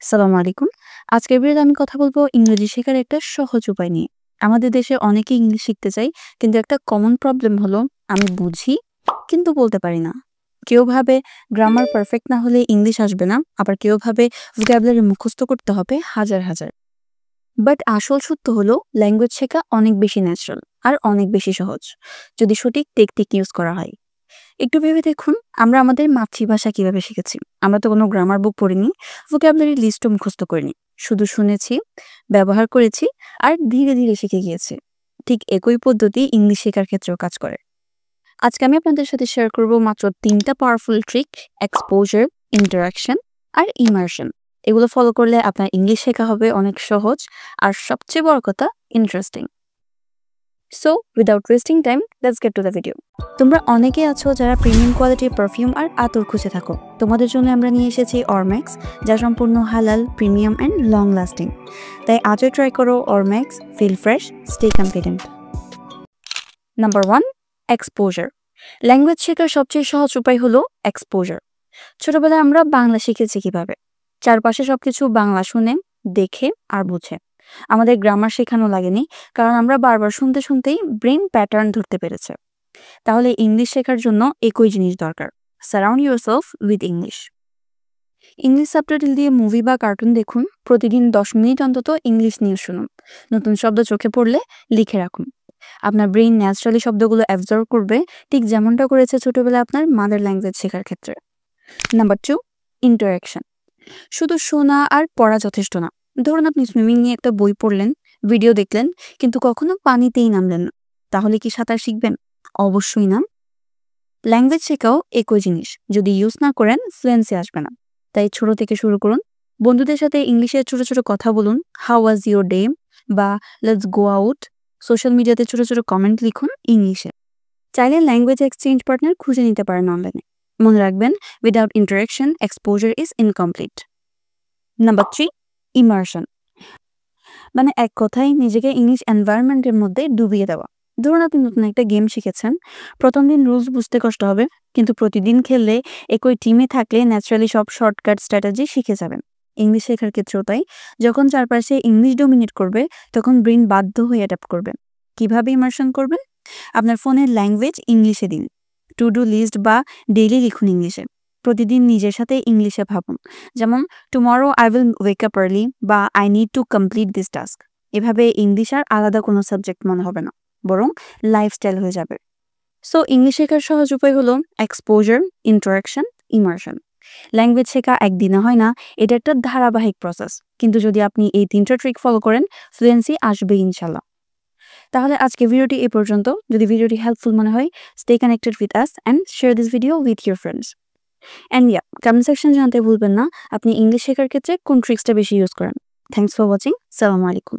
আসসালামু আলাইকুম। আজকের ভিডিওতে আমি কথা বলবো ইংরেজি শেখার একটা সহজ উপায় নিয়ে। আমাদের দেশে অনেকেই ইংলিশ শিখতে চায়, কিন্তু একটা কমন প্রবলেম হলো আমি বুঝি কিন্তু বলতে পারি না। কেউ ভাবে গ্রামার পারফেক্ট না হলে ইংলিশ আসবে না, আবার কেউ ভাবে ভোকাবুলারি মুখস্থ করতে হবে হাজার হাজার। বাট আসল সত্য হলো ল্যাঙ্গুয়েজ শেখা অনেক বেশি ন্যাচারাল আর অনেক বেশি সহজ, যদি সঠিক টেকনিক ইউজ করা হয়। একটু ভেবে দেখুন, আমরা আমাদের মাতৃভাষা কিভাবে শিখেছি। আমরা তো কোনো গ্রামার বুক পড়িনি, ভোকাবুলারি লিস্টও মুখস্থ করিনি। শুধু শুনেছি, ব্যবহার করেছি আর ধীরে ধীরে শিখে গিয়েছি। ঠিক একই পদ্ধতি ইংলিশ শেখার ক্ষেত্রেও কাজ করে। আজকে আমি আপনাদের সাথে শেয়ার করব মাত্র 3টা পাওয়ারফুল ট্রিক: এক্সপোজার, ইন্টারাকশন আর ইমার্শন। এগুলো ফলো করলে আপনার ইংলিশ শেখা হবে অনেক সহজ আর সবচেয়ে বড় কথা interesting. So without wasting time, let's get to the video. তোমরা অনেকে আছো যারা প্রিমিয়াম কোয়ালিটির পারফিউম আর আতর খুঁজে থাকো। তোমাদের জন্য আমরা নিয়ে এসেছি অরম্যাক্স, যা সম্পূর্ণ হালাল, প্রিমিয়াম অ্যান্ড লং লাস্টিং। তাই আজই ট্রাই করো Ormax, feel fresh, stay confident. Number 1, exposure. Language শেখার সবচেয়ে সহজ উপায় হলো এক্সপোজার। ছোটবেলায় আমরা বাংলা শিখেছি কিভাবে? চারপাশে সবকিছু বাংলা শুনে, দেখে আর বুঝে। আমাদের গ্রামার শেখানো লাগেনি, কারণ আমরা বারবার শুনতে শুনতেই ব্রেন প্যাটার্ন ধরতে পেরেছে। তাহলে ইংলিশ শেখার জন্য একই জিনিস দরকার: surround yourself with English. English subtitle দিয়ে মুভি বা কার্টুন দেখুন, প্রতিদিন 10 মিনিট অন্তত ইংলিশ নিউজ শুনুন, নতুন শব্দ চোখে পড়লে লিখে রাখুন। আপনার ব্রেইন ন্যাচারালি শব্দগুলো অ্যাবজর্ব করবে, ঠিক যেমনটা করেছে ছোটবেলায় আপনার মাদার ল্যাঙ্গুয়েজ শেখার ক্ষেত্রে। Number 2, interaction. শুধু শোনা আর পড়া যথেষ্ট না। ধরুন আপনি সুইমিং নিয়ে একটা বই পড়লেন, ভিডিও দেখলেন, কিন্তু কখনো পানিতেই নামলেন না। তাহলে কি সাঁতার শিখবেন? অবশ্যই না। ল্যাঙ্গুয়েজ শেখাও একই জিনিস, যদি ইউজ না করেন ফ্লুয়েন্সি আসবে না। তাই ছোট থেকে শুরু করুন। বন্ধুদের সাথে ইংলিশে ছোট ছোট কথা বলুন, হাউ ওয়াজ ইউর ডে, বা লেটস গো আউট। সোশ্যাল মিডিয়াতে ছোট ছোট কমেন্ট লিখুন ইংলিশে। চাইলে ল্যাঙ্গুয়েজ এক্সচেঞ্জ পার্টনার খুঁজে নিতে পারেন অনলাইনে। মনে রাখবেন, without interaction exposure is incomplete. Number 3, immersion. মানে এক কথায় নিজেকে ইংলিশ এনভায়রনমেন্টের মধ্যে ডুবিয়ে দেওয়া। ধরুন আপনি নতুন একটা গেম শিখেছেন, প্রথম দিন রুলস বুঝতে কষ্ট হবে, কিন্তু প্রতিদিন খেললে, একই টিমে থাকলে ন্যাচারালি সব শর্টকাট স্ট্র্যাটেজি শিখে যাবেন। ইংলিশ শেখার ক্ষেত্রেও তাই। যখন চারপাশে ইংলিশ ডোমিনেট করবে, তখন ব্রেন বাধ্য হয়ে অ্যাডাপ্ট করবে। কিভাবে ইমার্শন করবেন? আপনার ফোনের ল্যাঙ্গুয়েজ ইংলিশে দিন। টু ডু লিস্ট বা ডেইলি লিখুন ইংলিশে। প্রতিদিন নিজের সাথে ইংলিশে ভাবুন, যেমন tomorrow I will wake up early বা I need to complete this task. এভাবে ইংলিশ আর আলাদা কোনো সাবজেক্ট মনে হবে না, বরং লাইফস্টাইল হয়ে যাবে। সো ইংলিশ শেখার সহজ উপায় হলো এক্সপোজার, ইন্টারাকশন, ইমার্শন। ল্যাঙ্গুয়েজ শেখা একদিনে হয় না, এটা একটা ধারাবাহিক প্রসেস। কিন্তু যদি আপনি এই 3টা ট্রিক ফলো করেন, ফ্লুয়েন্সি আসবে ইনশাল্লাহ। তাহলে আজকে ভিডিওটি এ পর্যন্ত। যদি ভিডিওটি হেল্পফুল মনে হয়, stay connected with us and share this video with your friends. And comment section জানতে ভুলবেন না আপনি ইংলিশ শেখার ক্ষেত্রে কোন ট্রিক্সটা বেশি ইউজ করেন। Thanks for watching. সালামু আলাইকুম।